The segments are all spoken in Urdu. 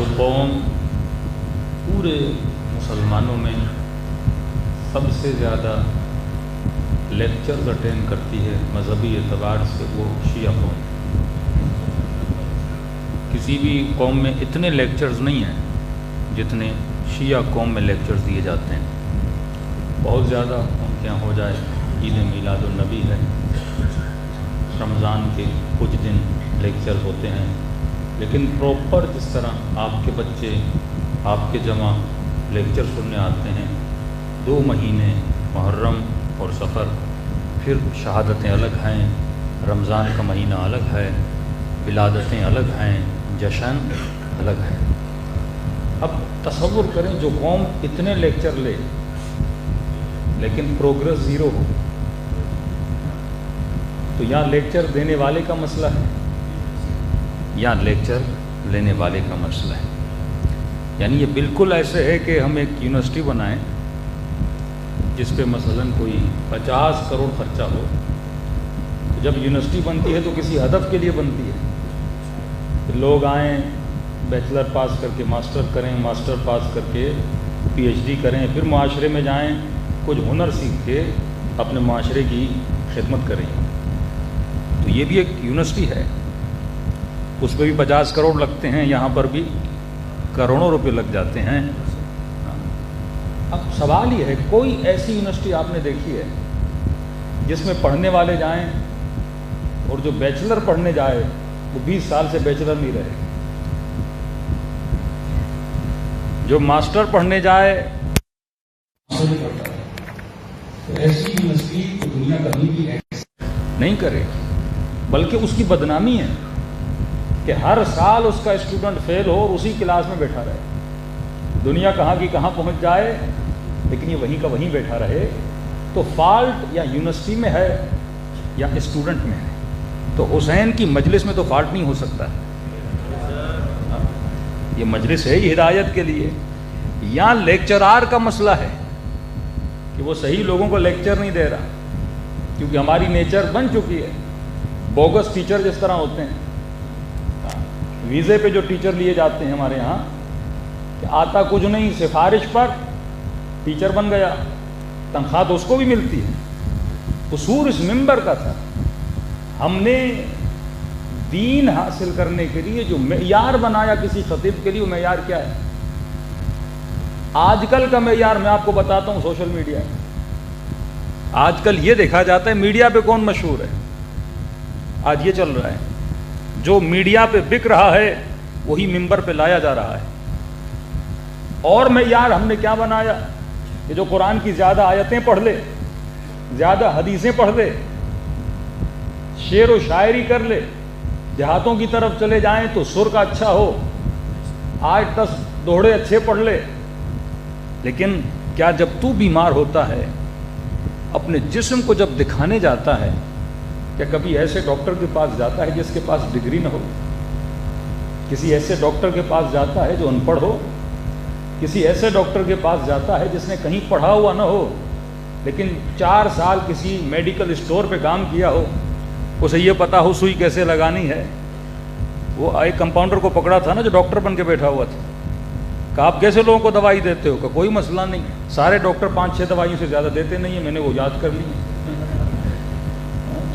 جو قوم پورے مسلمانوں میں سب سے زیادہ لیکچرز اٹینڈ کرتی ہے مذہبی اعتبار سے، وہ شیعہ قوم۔ کسی بھی قوم میں اتنے لیکچرز نہیں ہیں جتنے شیعہ قوم میں لیکچرز دیے جاتے ہیں۔ بہت زیادہ ان کے یہاں ہو جائے عید میلاد النبی ہے، رمضان کے کچھ دن لیکچر ہوتے ہیں، لیکن پراپر جس طرح آپ کے بچے آپ کے جمع لیکچر سننے آتے ہیں، 2 مہینے محرم اور سفر، پھر شہادتیں الگ ہیں، رمضان کا مہینہ الگ ہے، ولادتیں الگ ہیں، جشن الگ ہیں۔ اب تصور کریں جو قوم اتنے لیکچر لے لیکن پروگرس زیرو ہو، تو یہاں لیکچر دینے والے کا مسئلہ ہے یا لیکچر لینے والے کا مسئلہ ہے؟ یعنی یہ بالکل ایسے ہے کہ ہم ایک یونیورسٹی بنائیں جس پہ مثلاً کوئی 50 کروڑ خرچہ ہو، تو جب یونیورسٹی بنتی ہے تو کسی ہدف کے لیے بنتی ہے کہ لوگ آئیں، بیچلر پاس کر کے ماسٹر کریں، ماسٹر پاس کر کے پی ایچ ڈی کریں، پھر معاشرے میں جائیں، کچھ ہنر سیکھ کے اپنے معاشرے کی خدمت کریں۔ تو یہ بھی ایک یونیورسٹی ہے، اس پہ بھی 50 کروڑ لگتے ہیں، یہاں پر بھی کروڑوں روپے لگ جاتے ہیں۔ اب سوال یہ ہے، کوئی ایسی یونیورسٹی آپ نے دیکھی ہے جس میں پڑھنے والے جائیں اور جو بیچلر پڑھنے جائے وہ 20 سال سے بیچلر نہیں رہے، جو ماسٹر پڑھنے جائے ایسی یونیورسٹی دنیا کبھی بھی نہیں کرے، بلکہ اس کی بدنامی ہے کہ ہر سال اس کا اسٹوڈنٹ فیل ہو اور اسی کلاس میں بیٹھا رہے۔ دنیا کہاں کی کہاں پہنچ جائے لیکن یہ وہیں کا وہیں بیٹھا رہے۔ تو فالٹ یا یونیورسٹی میں ہے یا اسٹوڈنٹ میں ہے۔ تو حسین کی مجلس میں تو فالٹ نہیں ہو سکتا، یہ مجلس ہے یہ ہدایت کے لیے۔ یہاں لیکچرار کا مسئلہ ہے کہ وہ صحیح لوگوں کو لیکچر نہیں دے رہا، کیونکہ ہماری نیچر بن چکی ہے۔ بوگس ٹیچر جس طرح ہوتے ہیں، ویزے پہ جو ٹیچر لیے جاتے ہیں ہمارے ہاں، کہ آتا کچھ نہیں، سفارش پر ٹیچر بن گیا، تنخواہ تو اس کو بھی ملتی ہے۔ قصور اس منبر کا تھا، ہم نے دین حاصل کرنے کے لیے جو معیار بنایا کسی خطیب کے لیے، وہ معیار کیا ہے؟ آج کل کا معیار میں آپ کو بتاتا ہوں، سوشل میڈیا ہے۔ آج کل یہ دیکھا جاتا ہے میڈیا پہ کون مشہور ہے، آج یہ چل رہا ہے، جو میڈیا پہ بک رہا ہے وہی منبر پہ لایا جا رہا ہے۔ اور معیار ہم نے کیا بنایا کہ جو قرآن کی زیادہ آیتیں پڑھ لے، زیادہ حدیثیں پڑھ لے، شعر و شاعری کر لے، دیہاتوں کی طرف چلے جائیں تو سر کا اچھا ہو، 8-10 دوہڑے اچھے پڑھ لے۔ لیکن کیا جب تو بیمار ہوتا ہے، اپنے جسم کو جب دکھانے جاتا ہے، کیا کبھی ایسے ڈاکٹر کے پاس جاتا ہے جس کے پاس ڈگری نہ ہو؟ کسی ایسے ڈاکٹر کے پاس جاتا ہے جو ان پڑھ ہو؟ کسی ایسے ڈاکٹر کے پاس جاتا ہے جس نے کہیں پڑھا ہوا نہ ہو لیکن 4 سال کسی میڈیکل اسٹور پہ کام کیا ہو، اسے یہ پتا ہو سوئی کیسے لگانی ہے؟ وہ ایک کمپاؤنڈر کو پکڑا تھا نا جو ڈاکٹر بن کے بیٹھا ہوا تھا، کہ آپ کیسے لوگوں کو دوائی دیتے ہو؟ کہ کوئی مسئلہ نہیں، سارے ڈاکٹر 5-6 دوائیوں سے زیادہ دیتے نہیں ہیں، میں نے وہ یاد کر لی ہے۔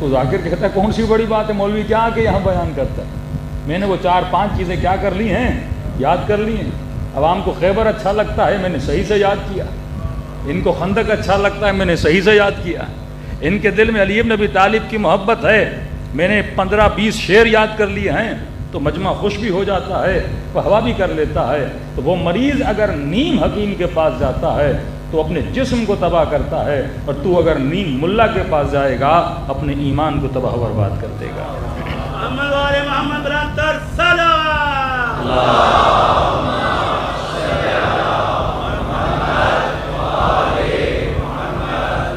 تو ذاکر کہتا ہے کون سی بڑی بات ہے، مولوی کیا آ کے یہاں بیان کرتا ہے، میں نے وہ 4-5 چیزیں کیا کر لی ہیں، یاد کر لی ہیں۔ عوام کو خیبر اچھا لگتا ہے، میں نے صحیح سے یاد کیا۔ ان کو خندق اچھا لگتا ہے، میں نے صحیح سے یاد کیا۔ ان کے دل میں علی بن ابی طالب کی محبت ہے، میں نے 15-20 شعر یاد کر لیے ہیں، تو مجمع خوش بھی ہو جاتا ہے، قہوہ بھی کر لیتا ہے۔ تو وہ مریض اگر نیم حکیم کے پاس جاتا ہے تو اپنے جسم کو تباہ کرتا ہے، اور تو اگر نیم ملا کے پاس جائے گا اپنے ایمان کو تباہ و برباد کر دے گا۔ محمد والے محمد برادر سلام۔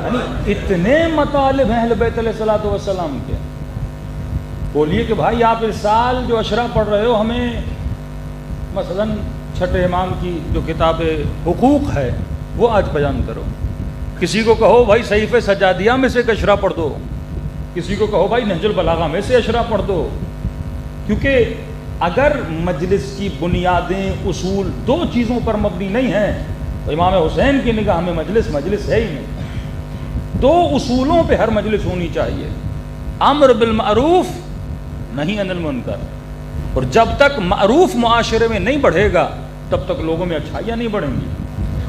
یعنی اتنے مطالب ہیں اہل بیت علیہ الصلوۃ والسلام کے۔ بولیے کہ بھائی آپ اس سال جو اشرا پڑھ رہے ہو، ہمیں مثلاً چھٹے امام کی جو کتاب حقوق ہے وہ آج بیان کرو۔ کسی کو کہو بھائی صحیفہ سجادیہ میں سے ایک اشرا پڑھ دو، کسی کو کہو بھائی نہج البلاغہ میں سے اشرا پڑھ دو، کیونکہ اگر مجلس کی بنیادیں اصول دو چیزوں پر مبنی نہیں ہیں تو امام حسین کی نگاہ میں مجلس ہے ہی نہیں۔ دو اصولوں پہ ہر مجلس ہونی چاہیے، امر بالمعروف نہی عن المنکر، اور جب تک معروف معاشرے میں نہیں بڑھے گا تب تک لوگوں میں اچھائیاں نہیں بڑھیں گی،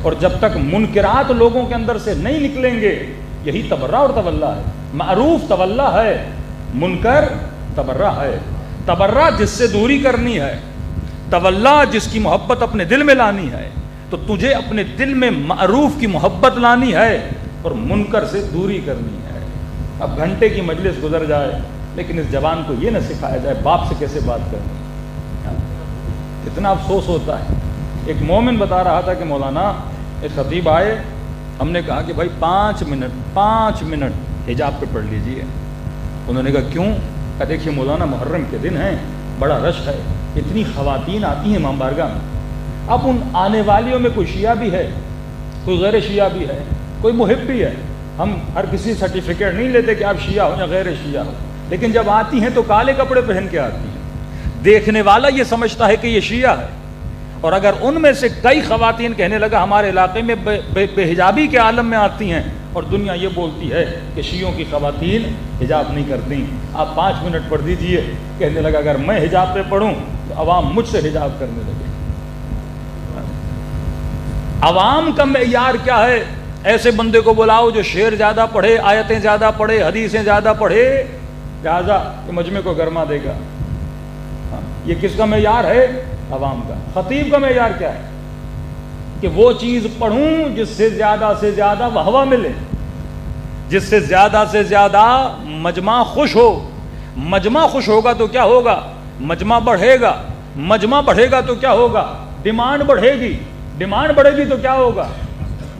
اور جب تک منکرات لوگوں کے اندر سے نہیں نکلیں گے، یہی تبرہ اور تولا ہے۔ معروف تولا ہے، منکر تبرہ ہے۔ تبرہ جس سے دوری کرنی ہے، تولا جس کی محبت اپنے دل میں لانی ہے، تو تجھے اپنے دل میں معروف کی محبت لانی ہے اور منکر سے دوری کرنی ہے۔ اب گھنٹے کی مجلس گزر جائے لیکن اس جوان کو یہ نہ سکھایا جائے باپ سے کیسے بات کرنی، کتنا افسوس ہوتا ہے۔ ایک مومن بتا رہا تھا کہ مولانا ایک خطیب آئے، ہم نے کہا کہ بھائی 5 منٹ حجاب پہ پڑھ لیجئے۔ انہوں نے کہا کیوں؟ کہا دیکھیے مولانا محرم کے دن ہیں، بڑا رش ہے، اتنی خواتین آتی ہیں امام بارگاہ میں، اب ان آنے والیوں میں کوئی شیعہ بھی ہے، کوئی غیر شیعہ بھی ہے، کوئی محب بھی ہے۔ ہم ہر کسی سرٹیفکیٹ نہیں لیتے کہ آپ شیعہ ہو یا غیر شیعہ ہو، لیکن جب آتی ہیں تو کالے کپڑے پہن کے آتی ہیں، دیکھنے والا یہ سمجھتا ہے کہ یہ شیعہ ہے۔ اور اگر ان میں سے کئی خواتین کہنے لگا ہمارے علاقے میں بے حجابی کے عالم میں آتی ہیں، اور دنیا یہ بولتی ہے کہ شیعوں کی خواتین حجاب نہیں کرتی، آپ 5 منٹ پڑھ دیجئے، کہنے لگا اگر میں حجاب پہ پڑھوں تو عوام مجھ سے حجاب کرنے لگے۔ عوام کا معیار کیا ہے؟ ایسے بندے کو بلاؤ جو شعر زیادہ پڑھے، آیتیں زیادہ پڑھے، حدیثیں زیادہ پڑھے، لہٰذا یہ مجمع کو گرما دے گا۔ یہ کس کا معیار ہے؟ عوام کا۔ خطیب کا معیار کیا ہے؟ کہ وہ چیز پڑھوں جس سے زیادہ واہواہ ملے، جس سے زیادہ مجمع خوش ہو۔ مجمع خوش ہوگا تو کیا ہوگا؟ مجمع بڑھے گا، مجمع بڑھے گا تو کیا ہوگا؟ ڈیمانڈ بڑھے گی، ڈیمانڈ بڑھے گی تو کیا ہوگا؟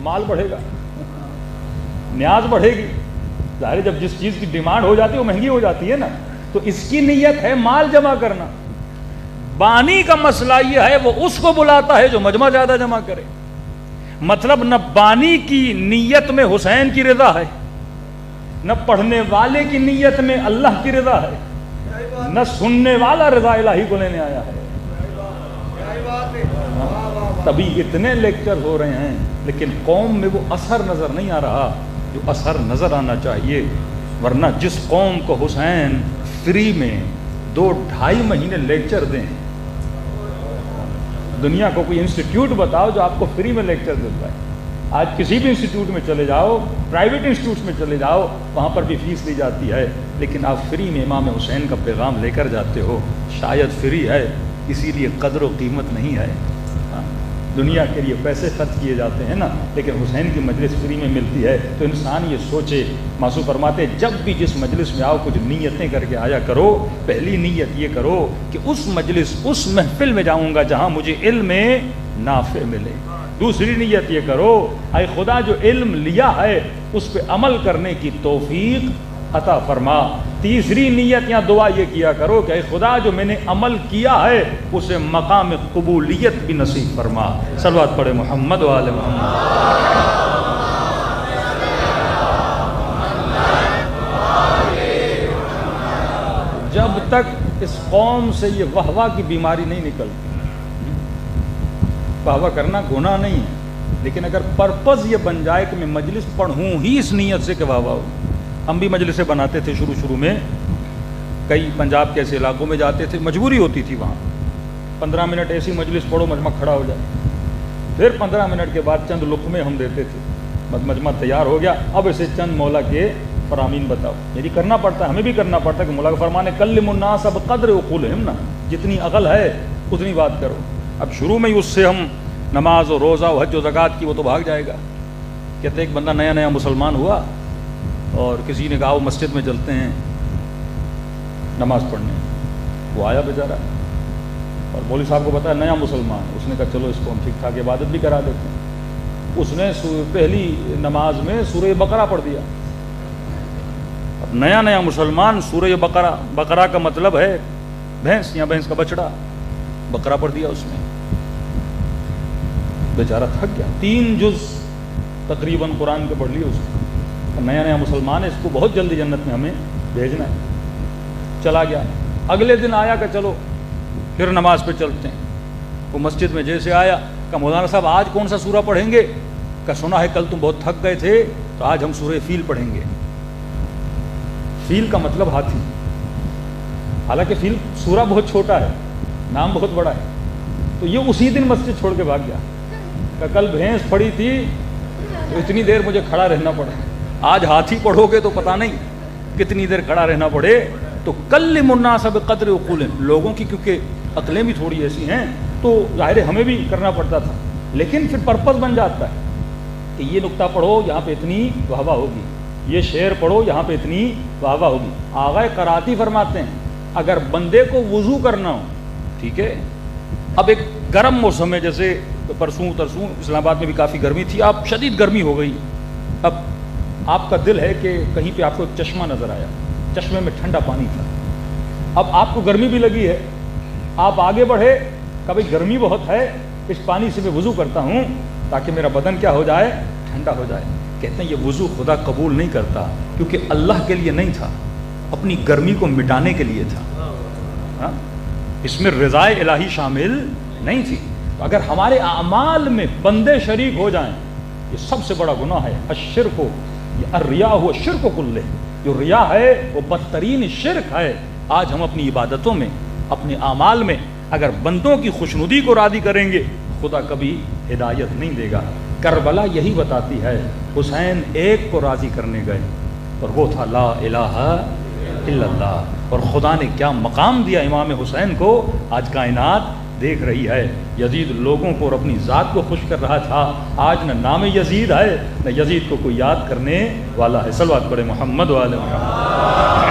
مال بڑھے گا، نیاز بڑھے گی۔ ظاہر جب جس چیز کی ڈیمانڈ ہو جاتی ہے وہ مہنگی ہو جاتی ہے نا، تو اس کی نیت ہے مال جمع کرنا۔ بانی کا مسئلہ یہ ہے وہ اس کو بلاتا ہے جو مجمع زیادہ جمع کرے۔ مطلب نہ بانی کی نیت میں حسین کی رضا ہے، نہ پڑھنے والے کی نیت میں اللہ کی رضا ہے، نہ سننے والا رضا الہی کو لینے آیا ہے۔ تبھی اتنے لیکچر ہو رہے ہیں لیکن قوم میں وہ اثر نظر نہیں آ رہا جو اثر نظر آنا چاہیے۔ ورنہ جس قوم کو حسین فری میں 2-2.5 مہینے لیکچر دیں، دنیا کو کوئی انسٹیٹیوٹ بتاؤ جو آپ کو فری میں لیکچر دیتا ہے۔ آج کسی بھی انسٹیٹیوٹ میں چلے جاؤ، پرائیویٹ انسٹیٹیوٹ میں چلے جاؤ، وہاں پر بھی فیس لی جاتی ہے، لیکن آپ فری میں امام حسین کا پیغام لے کر جاتے ہو۔ شاید فری ہے اسی لیے قدر و قیمت نہیں ہے۔ دنیا کے لیے پیسے خرچ کیے جاتے ہیں نا، لیکن حسین کی مجلس فری میں ملتی ہے تو انسان یہ سوچے۔ معصوم فرماتے جب بھی جس مجلس میں آؤ کچھ نیتیں کر کے آیا کرو۔ پہلی نیت یہ کرو کہ اس مجلس، اس محفل میں جاؤں گا جہاں مجھے علم نافع ملے۔ دوسری نیت یہ کرو اے خدا جو علم لیا ہے اس پہ عمل کرنے کی توفیق عطا فرما۔ تیسری نیت یا دعا یہ کیا کرو کہ اے خدا جو میں نے عمل کیا ہے اسے مقام قبولیت بھی نصیب فرما۔ صلوات پڑھے محمد و آل محمد۔ جب تک اس قوم سے یہ واہ کی بیماری نہیں نکلتی، واہ کرنا گناہ نہیں ہے، لیکن اگر پرپز یہ بن جائے کہ میں مجلس پڑھوں ہی اس نیت سے کہ واہ ہو۔ ہم بھی مجلسیں بناتے تھے شروع میں، کئی پنجاب کے ایسے علاقوں میں جاتے تھے، مجبوری ہوتی تھی وہاں 15 منٹ ایسی مجلس پڑھو مجمع کھڑا ہو جائے، پھر 15 منٹ کے بعد چند لقمے ہم دیتے تھے، مجمع تیار ہو گیا، اب اسے چند مولا کے فرامین بتاؤ۔ یعنی کرنا پڑتا ہے، ہمیں بھی کرنا پڑتا ہے کہ مولا کا فرمان ہے کلم الناس بقدر عقولہم، نا جتنی عقل ہے اتنی بات کرو۔ اب شروع میں ہی اس سے ہم نماز و روزہ و حج و زکوٰۃ کی وہ تو بھاگ جائے گا۔ کہتے ایک بندہ نیا مسلمان ہوا اور کسی نے کہا وہ مسجد میں چلتے ہیں نماز پڑھنے، وہ آیا بیچارہ اور مولوی صاحب کو بتایا نیا مسلمان، اس نے کہا چلو اس کو ہم ٹھیک ٹھاک عبادت بھی کرا دیتے ہیں۔ اس نے پہلی نماز میں سورہ بقرہ پڑھ دیا۔ اب نیا مسلمان سورہ بقرہ کا مطلب ہے بھینس یا بھینس کا بچڑا، بقرہ پڑھ دیا اس نے، بیچارہ تھک گیا، 3 جز تقریباً قرآن کے پڑھ لیے اس نے۔ نیا مسلمان ہے، اس کو بہت جلدی جنت میں ہمیں بھیجنا ہے۔ چلا گیا، اگلے دن آیا کہ چلو پھر نماز پہ چلتے ہیں. وہ مسجد میں جیسے آیا کہ مولانا صاحب آج کون سا سورہ پڑھیں گے؟ کہ سنا ہے کل تم بہت تھک گئے تھے تو آج ہم سورہ فیل پڑھیں گے. فیل کا مطلب ہاتھی، حالانکہ فیل سورہ بہت چھوٹا ہے، نام بہت بڑا ہے. تو یہ اسی دن مسجد چھوڑ کے بھاگ گیا کہ کل بھینس پڑی تھی تو اتنی دیر مجھے کھڑا رہنا پڑا، آج ہاتھی پڑھو گے تو پتہ نہیں کتنی دیر کھڑا رہنا پڑے. تو کلم الناس بقدر عقولہم، لوگوں کی کیونکہ عقلیں بھی تھوڑی ایسی ہیں تو ظاہر ہے ہمیں بھی کرنا پڑتا تھا، لیکن پھر پرپس بن جاتا ہے کہ یہ نقطہ پڑھو یہاں پہ اتنی واہ واہ ہوگی، یہ شعر پڑھو یہاں پہ اتنی واہ واہ ہوگی. آغا قراتی فرماتے ہیں اگر بندے کو وضو کرنا ہو، ٹھیک ہے، اب ایک گرم موسم ہے، جیسے پرسوں ترسوں اسلام آباد میں بھی کافی گرمی تھی، اب شدید گرمی ہو گئی. اب آپ کا دل ہے کہ کہیں پہ آپ کو ایک چشمہ نظر آیا، چشمے میں ٹھنڈا پانی تھا، اب آپ کو گرمی بھی لگی ہے، آپ آگے بڑھے کہ بھائی گرمی بہت ہے، اس پانی سے میں وضو کرتا ہوں تاکہ میرا بدن کیا ہو جائے، ٹھنڈا ہو جائے. کہتے ہیں یہ وضو خدا قبول نہیں کرتا کیونکہ اللہ کے لیے نہیں تھا، اپنی گرمی کو مٹانے کے لیے تھا. ہاں، اس میں رضائے الہی شامل نہیں تھی. تو اگر ہمارے اعمال میں بندے شریک ہو جائیں، یہ سب سے بڑا گناہ ہے. الشرک، یہ الریا ہوا شرک کلہ، جو ریا ہے وہ بدترین شرک ہے. آج ہم اپنی عبادتوں میں، اپنے اعمال میں اگر بندوں کی خوشنودی کو راضی کریں گے، خدا کبھی ہدایت نہیں دے گا. کربلا یہی بتاتی ہے، حسین ایک کو راضی کرنے گئے اور وہ تھا لا الہ الا اللہ، اور خدا نے کیا مقام دیا امام حسین کو، آج کائنات دیکھ رہی ہے. یزید لوگوں کو اور اپنی ذات کو خوش کر رہا تھا، آج نہ نام یزید ہے نہ یزید کو کوئی یاد کرنے والا ہے. صلوات پڑھے محمد والے محمد.